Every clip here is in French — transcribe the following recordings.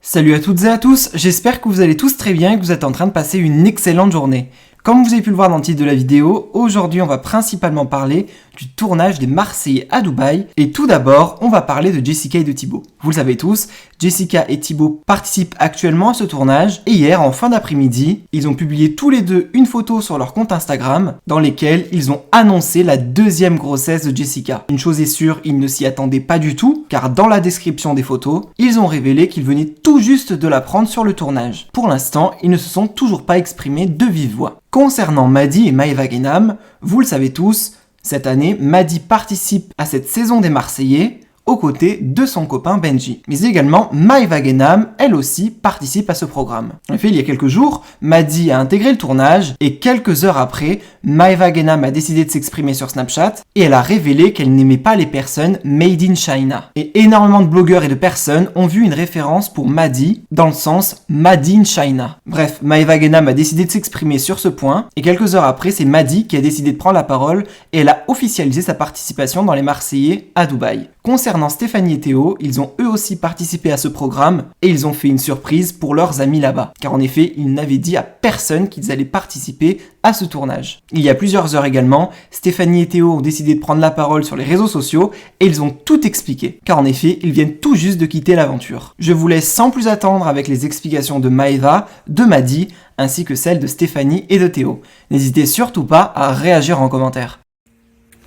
Salut à toutes et à tous, j'espère que vous allez tous très bien et que vous êtes en train de passer une excellente journée. Comme vous avez pu le voir dans le titre de la vidéo, aujourd'hui on va principalement parler du tournage des Marseillais à Dubaï. Et tout d'abord, on va parler de Jessica et de Thibaut. Vous le savez tous, Jessica et Thibaut participent actuellement à ce tournage. Et hier, en fin d'après-midi, ils ont publié tous les deux une photo sur leur compte Instagram dans lesquelles ils ont annoncé la deuxième grossesse de Jessica. Une chose est sûre, ils ne s'y attendaient pas du tout, car dans la description des photos, ils ont révélé qu'ils venaient tout juste de l'apprendre sur le tournage. Pour l'instant, ils ne se sont toujours pas exprimés de vive voix. Concernant Mady et Maeva Guénam, vous le savez tous, cette année, Mady participe à cette saison des Marseillais aux côtés de son copain Benji. Mais également, Maeva Guénam, elle aussi, participe à ce programme. En effet, il y a quelques jours, Mady a intégré le tournage et quelques heures après, Maeva Guénam a décidé de s'exprimer sur Snapchat et elle a révélé qu'elle n'aimait pas les personnes made in China. Et énormément de blogueurs et de personnes ont vu une référence pour Mady dans le sens made in China. Bref, Maeva Guénam a décidé de s'exprimer sur ce point et quelques heures après, c'est Mady qui a décidé de prendre la parole et elle a officialisé sa participation dans les Marseillais à Dubaï. Concernant Stéphanie et Théo, ils ont eux aussi participé à ce programme et ils ont fait une surprise pour leurs amis là-bas. Car en effet, ils n'avaient dit à personne qu'ils allaient participer à ce tournage. Il y a plusieurs heures également, Stéphanie et Théo ont décidé de prendre la parole sur les réseaux sociaux et ils ont tout expliqué. Car en effet, ils viennent tout juste de quitter l'aventure. Je vous laisse sans plus attendre avec les explications de Maeva, de Mady, ainsi que celles de Stéphanie et de Théo. N'hésitez surtout pas à réagir en commentaire.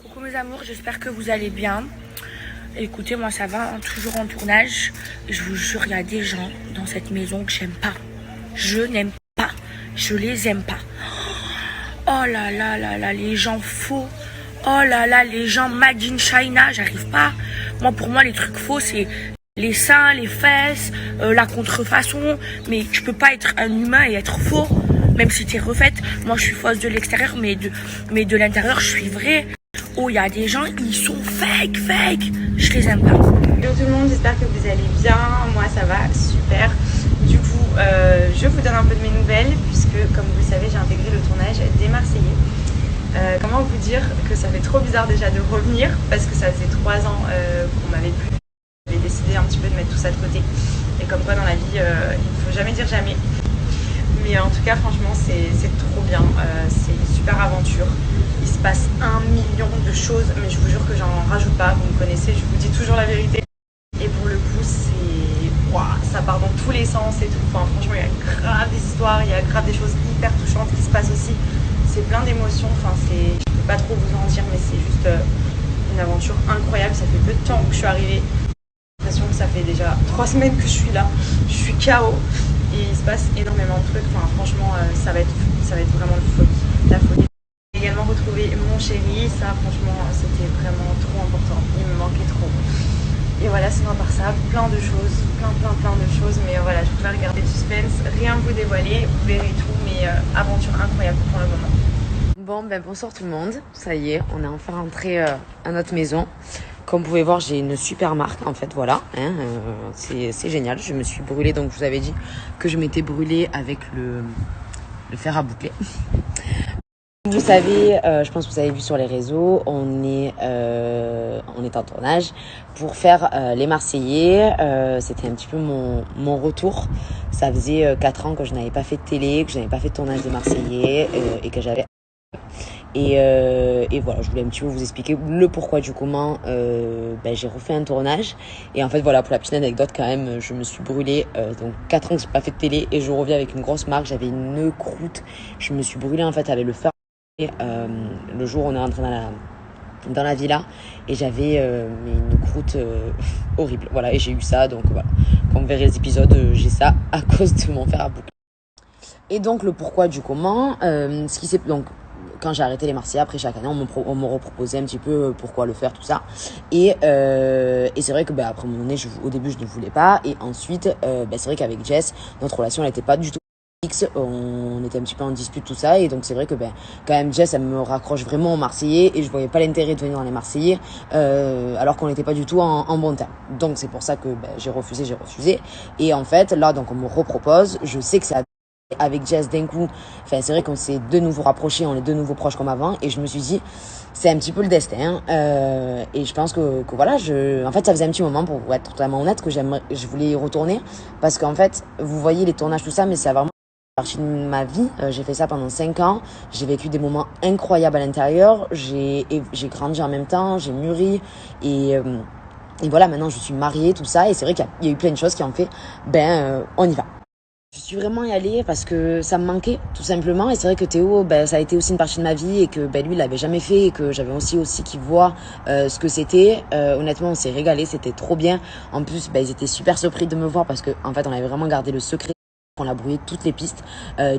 Coucou mes amours, j'espère que vous allez bien. Écoutez, moi ça va, toujours en tournage. Je vous jure, il y a des gens dans cette maison que j'aime pas. Je n'aime pas. Je les aime pas. Oh là là là là, les gens faux. Oh là là, les gens made in China, j'arrive pas. Moi, pour moi, les trucs faux, c'est les seins, les fesses, la contrefaçon. Mais tu peux pas être un humain et être faux, même si t'es refaite. Moi, je suis fausse de l'extérieur, mais de l'intérieur, je suis vraie. Oh, il y a des gens, ils sont fake. Je les aime pas. Hello tout le monde, j'espère que vous allez bien. Moi, ça va super. Du coup, je vous donne un peu de mes nouvelles, puisque, comme vous le savez, j'ai intégré le tournage des Marseillais. Comment vous dire que ça fait trop bizarre déjà de revenir, parce que ça faisait 3 ans qu'on m'avait plus. J'avais décidé un petit peu de mettre tout ça de côté. Et comme quoi, dans la vie, il ne faut jamais dire jamais. Mais en tout cas, franchement, c'est trop bien. C'est une super aventure. Il se passe 1 million de choses, mais je vous jure que j'en rajoute pas. Vous me connaissez, je vous dis toujours la vérité. Et pour le coup, ça part dans tous les sens et tout. Enfin, franchement, il y a grave des histoires, il y a grave des choses hyper touchantes qui se passent aussi. C'est plein d'émotions. Enfin, je peux pas trop vous en dire, mais c'est juste une aventure incroyable. Ça fait peu de temps que je suis arrivée. J'ai l'impression que ça fait déjà 3 semaines que je suis là. Je suis KO. Et il se passe énormément de trucs. Enfin, franchement, ça va être vraiment la folie. J'ai également retrouvé mon chéri. Ça, franchement, c'était vraiment trop important. Il me manquait trop. Et voilà, sinon à part ça, plein de choses. Plein de choses. Mais voilà, je préfère garder le suspense. Rien vous dévoiler. Vous verrez tout. Mais aventure incroyable pour le moment. Bon, bonsoir tout le monde. Ça y est, on est enfin rentré à notre maison. Comme vous pouvez voir, j'ai une super marque, en fait, voilà. C'est génial. Je me suis brûlée, donc je vous avais dit que je m'étais brûlée avec le fer à boucler. Vous savez, je pense que vous avez vu sur les réseaux, on est en tournage pour faire les Marseillais. C'était un petit peu mon retour. Ça faisait 4 ans que je n'avais pas fait de télé, que je n'avais pas fait de tournage des Marseillais et que j'avais... Et voilà, je voulais un petit peu vous expliquer le pourquoi du comment. J'ai refait un tournage et en fait voilà, pour la petite anecdote quand même, je me suis brûlée donc 4 ans que j'ai pas fait de télé et je reviens avec une grosse marque. J'avais une croûte, je me suis brûlée en fait avec le fer le jour où on est rentré dans la villa et j'avais une croûte horrible, voilà, et j'ai eu ça, donc voilà, quand vous verrez les épisodes, j'ai ça à cause de mon fer à boucler. Et donc le pourquoi du comment, ce qui s'est donc quand j'ai arrêté les Marseillais, après chaque année, on me reproposait un petit peu pourquoi le faire, tout ça. Et c'est vrai que après un moment donné, au début, je ne voulais pas. Et ensuite, c'est vrai qu'avec Jess, notre relation, elle n'était pas du tout fixe. On était un petit peu en dispute, tout ça. Et donc, c'est vrai que quand même, Jess, elle me raccroche vraiment aux Marseillais. Et je voyais pas l'intérêt de venir dans les Marseillais, alors qu'on n'était pas du tout en bon terme. Donc, c'est pour ça que j'ai refusé. Et en fait, là, donc on me repropose. Je sais que ça avec Jess d'un coup. Enfin, c'est vrai qu'on s'est de nouveau rapprochés, on est de nouveau proches comme avant. Et je me suis dit, c'est un petit peu le destin. Et je pense que voilà, en fait, ça faisait un petit moment, pour être totalement honnête, que je voulais y retourner. Parce qu'en fait, vous voyez les tournages, tout ça, mais c'est vraiment partie de ma vie. J'ai fait ça pendant 5 ans. J'ai vécu des moments incroyables à l'intérieur. J'ai grandi en même temps, j'ai mûri. Et voilà, maintenant je suis mariée, tout ça. Et c'est vrai qu'il y a eu plein de choses qui ont fait, on y va. Je suis vraiment y allée parce que ça me manquait, tout simplement. Et c'est vrai que Théo, ça a été aussi une partie de ma vie et que lui, il l'avait jamais fait et que j'avais aussi qu'il voit ce que c'était. Honnêtement, on s'est régalé, c'était trop bien. En plus, ils étaient super surpris de me voir parce que en fait, on avait vraiment gardé le secret. On a brouillé toutes les pistes.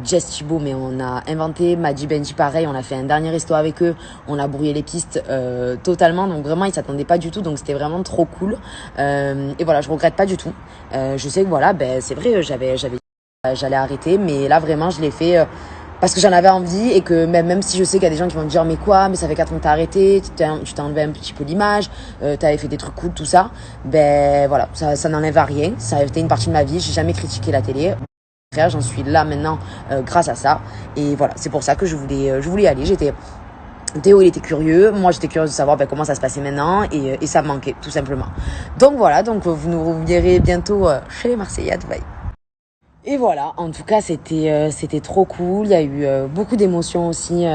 Jess Thibault, mais on a inventé. Maddy Benji, pareil, on a fait un dernier resto avec eux. On a brouillé les pistes totalement. Donc vraiment, ils s'attendaient pas du tout. Donc c'était vraiment trop cool. Et voilà, je regrette pas du tout. Je sais que voilà, c'est vrai, j'allais arrêter, mais là vraiment, je l'ai fait parce que j'en avais envie et que même si je sais qu'il y a des gens qui vont me dire mais quoi, mais ça fait 4 ans que t'as arrêté, tu t'es enlevé un petit peu l'image, t'avais fait des trucs cool, tout ça. Voilà, ça n'enlève à rien. Ça a été une partie de ma vie. J'ai jamais critiqué la télé. J'en suis là maintenant grâce à ça. Et voilà, c'est pour ça que je voulais y aller. Théo, il était curieux. Moi, j'étais curieuse de savoir comment ça se passait maintenant. Et ça me manquait, tout simplement. Donc voilà, vous nous reverrez bientôt chez les Marseillais à Dubaï. Et voilà, en tout cas, c'était trop cool. Il y a eu beaucoup d'émotions aussi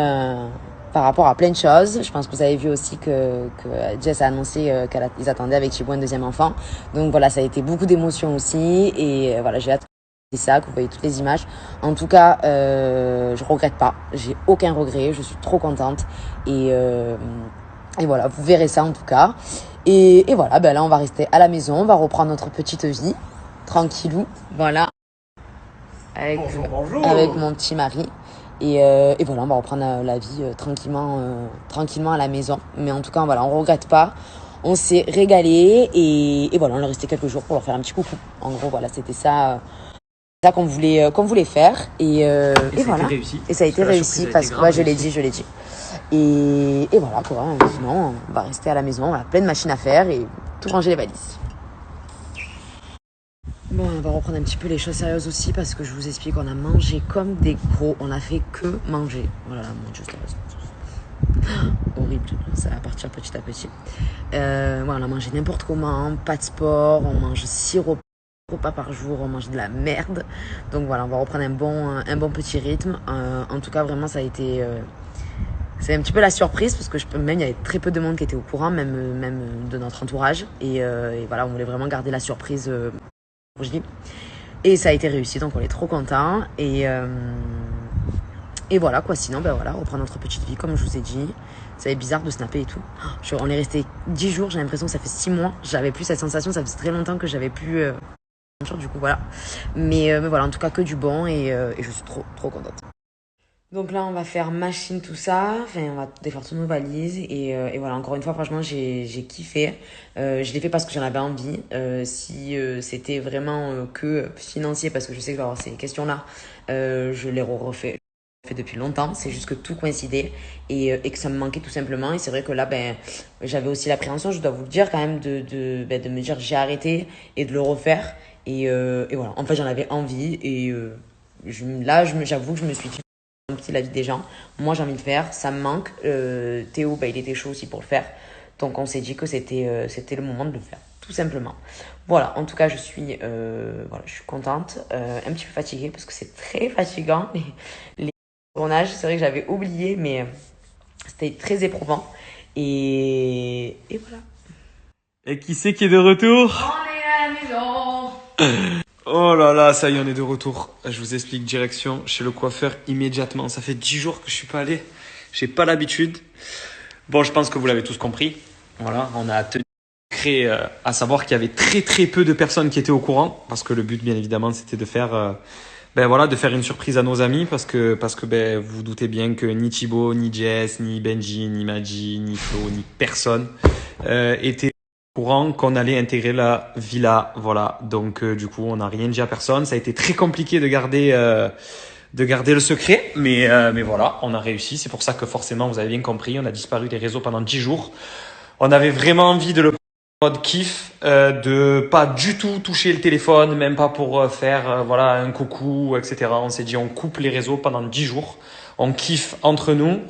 par rapport à plein de choses. Je pense que vous avez vu aussi que Jess a annoncé qu'ils attendaient avec Thibaut un deuxième enfant. Donc voilà, ça a été beaucoup d'émotions aussi. Et voilà, j'ai hâte. C'est ça, que vous voyez toutes les images. En tout cas, je regrette pas. J'ai aucun regret. Je suis trop contente. Et voilà, vous verrez ça en tout cas. Et voilà, là, on va rester à la maison. On va reprendre notre petite vie. Tranquillou. Voilà. Bonjour. Avec mon petit mari. Et voilà, on va reprendre la vie tranquillement à la maison. Mais en tout cas, voilà, on regrette pas. On s'est régalé. Et voilà, on est resté quelques jours pour leur faire un petit coucou. En gros, voilà, c'était ça. Qu'on voulait faire et voilà réussi. Et ça a été réussi parce que je l'ai dit et voilà quoi. Sinon on va rester à la maison, on a plein de machines à faire et tout ranger les valises. Bon, on va reprendre un petit peu les choses sérieuses aussi parce que je vous explique, on a mangé comme des gros, on a fait que manger. Voilà, mon Dieu, horrible, ça va partir petit à petit. On a mangé n'importe comment, pas de sport, on mange 6 repas par jour, on mange de la merde. Donc voilà, on va reprendre un bon petit rythme. En tout cas, vraiment, ça a été... c'est un petit peu la surprise parce que même il y avait très peu de monde qui était au courant, même de notre entourage. Et voilà, on voulait vraiment garder la surprise. Et ça a été réussi, donc on est trop contents. Et voilà quoi, sinon, voilà, reprendre notre petite vie comme je vous ai dit. C'est bizarre de snapper et tout. On est resté 10 jours, j'ai l'impression que ça fait 6 mois. J'avais plus cette sensation, ça faisait très longtemps que j'avais plus... Du coup voilà, mais voilà, en tout cas que du bon et je suis trop contente. Donc là on va faire machine tout ça, enfin on va défaire toutes nos valises et voilà, encore une fois franchement j'ai kiffé. Je l'ai fait parce que j'en avais envie. Si c'était vraiment que financier, parce que je sais que je vais avoir ces questions là, je les refait depuis longtemps. C'est juste que tout coïncidait et que ça me manquait tout simplement. Et c'est vrai que là j'avais aussi l'appréhension, je dois vous le dire quand même, de me dire j'ai arrêté et de le refaire. Et voilà, en fait j'en avais envie et j'avoue que je me suis dit un petit la vie des gens. Moi j'ai envie de le faire, ça me manque. Théo, il était chaud aussi pour le faire. Donc on s'est dit que c'était le moment de le faire, tout simplement. Voilà, en tout cas je suis contente, un petit peu fatiguée parce que c'est très fatigant les tournages. C'est vrai que j'avais oublié, mais c'était très éprouvant. Et voilà. Et qui c'est qui est de retour? On est à la maison. Oh là là, ça y est, on est de retour. Je vous explique, direction chez le coiffeur immédiatement. Ça fait 10 jours que je suis pas allé. J'ai pas l'habitude. Bon, je pense que vous l'avez tous compris. Voilà, on a tenu à savoir qu'il y avait très peu de personnes qui étaient au courant. Parce que le but, bien évidemment, c'était de faire... de faire une surprise à nos amis parce que vous doutez bien que ni Thibaut, ni Jess, ni Benji, ni Maddy, ni Flo, ni personne était au courant qu'on allait intégrer la villa. Voilà, donc du coup on n'a rien dit à personne. Ça a été très compliqué de garder le secret, mais voilà, on a réussi. C'est pour ça que forcément, vous avez bien compris, on a disparu des réseaux pendant 10 jours. On avait vraiment envie de le mode kiff. de pas du tout toucher le téléphone, même pas pour faire voilà un coucou, etc. On s'est dit on coupe les réseaux pendant 10 jours, on kiffe entre nous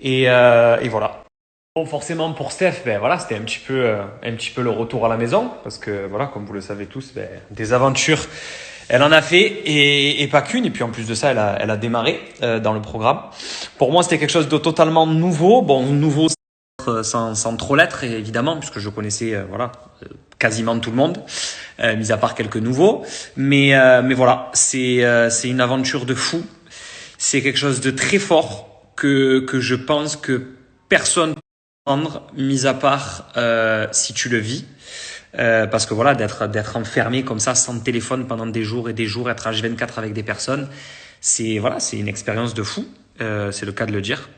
et voilà. Bon, forcément pour Steph, ben voilà, c'était un petit peu le retour à la maison parce que voilà, comme vous le savez tous, ben, des aventures, elle en a fait et pas qu'une. Et puis en plus de ça, elle a démarré dans le programme. Pour moi, c'était quelque chose de totalement nouveau. Bon, nouveau sans trop l'être évidemment, puisque je connaissais voilà quasiment tout le monde, mis à part quelques nouveaux. Mais voilà, c'est une aventure de fou. C'est quelque chose de très fort que je pense que personne mis à part si tu le vis parce que voilà d'être enfermé comme ça sans téléphone pendant des jours et des jours, être H24 avec des personnes, c'est une expérience de fou, c'est le cas de le dire.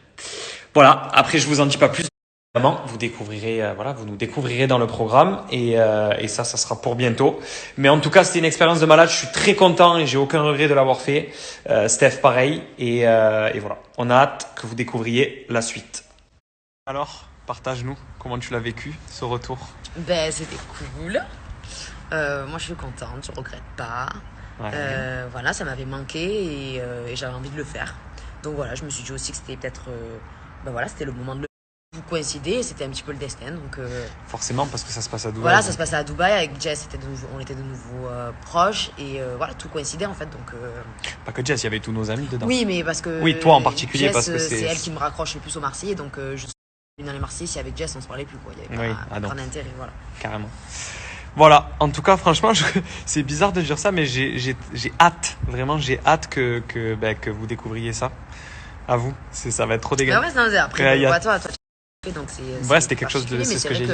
Voilà, après je vous en dis pas plus, évidemment vous nous découvrirez dans le programme et ça sera pour bientôt, mais en tout cas c'était une expérience de malade, je suis très content et j'ai aucun regret de l'avoir fait. Steph pareil et voilà, on a hâte que vous découvriez la suite. Alors, partage-nous, comment tu l'as vécu, ce retour? Ben, c'était cool. Moi, je suis contente, je regrette pas. Ouais. Voilà, ça m'avait manqué et j'avais envie de le faire. Donc voilà, je me suis dit aussi que c'était peut-être... ben voilà, c'était le moment de le vous coïncider, c'était un petit peu le destin. Donc, forcément, parce que ça se passe à Dubaï. Voilà, ça se passait à Dubaï avec Jess, on était de nouveau proches et voilà, tout coïncidait en fait. Donc, pas que Jess, il y avait tous nos amis dedans. Oui, mais parce que... Oui, toi en particulier, Jess, parce que c'est elle qui me raccroche le plus au Marseillais, donc je dans les Marseillais, si avec Jess on se parlait plus quoi, il y avait pas d'intérêt, voilà. Carrément. Voilà, en tout cas franchement c'est bizarre de dire ça, mais j'ai hâte, vraiment j'ai hâte que vous découvriez ça. À vous, ça va être trop dégueulasse. Ah ouais, non, après toi donc c'était quelque chose de, c'est ce que j'ai dit.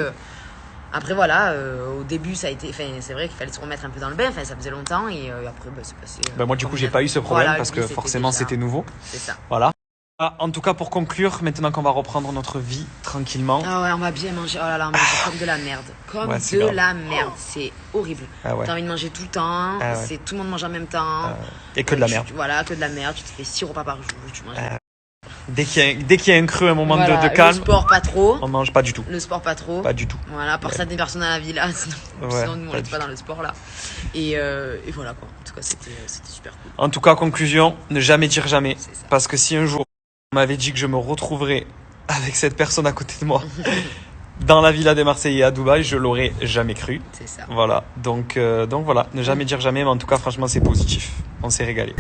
Après voilà, au début ça a été, c'est vrai qu'il fallait se remettre un peu dans le bain, ça faisait longtemps et après c'est passé. Moi du coup j'ai pas eu ce problème parce que forcément c'était nouveau. C'est ça. Voilà. En tout cas, pour conclure, maintenant qu'on va reprendre notre vie tranquillement. Ah ouais, on va bien manger. Oh là là, on mange comme de la merde. La merde, c'est horrible. Ah ouais. T'as envie de manger tout le temps, tout le monde mange en même temps. Et que de la merde. Voilà, que de la merde. Tu te fais 6 repas par jour, tu manges. Dès qu'il y a un creux, un moment de calme. Le sport, pas trop. On mange pas du tout. Le sport, pas trop. Pas du tout. Voilà, par certaines personnes à la villa, sinon nous on n'était pas dans le sport là. Et voilà quoi. En tout cas, c'était super cool. En tout cas, conclusion, ne jamais dire jamais. Parce que si un jour on m'avait dit que je me retrouverais avec cette personne à côté de moi dans la villa des Marseillais à Dubaï, je l'aurais jamais cru. C'est ça. Voilà, donc voilà, ne jamais dire jamais, mais en tout cas franchement c'est positif. On s'est régalé.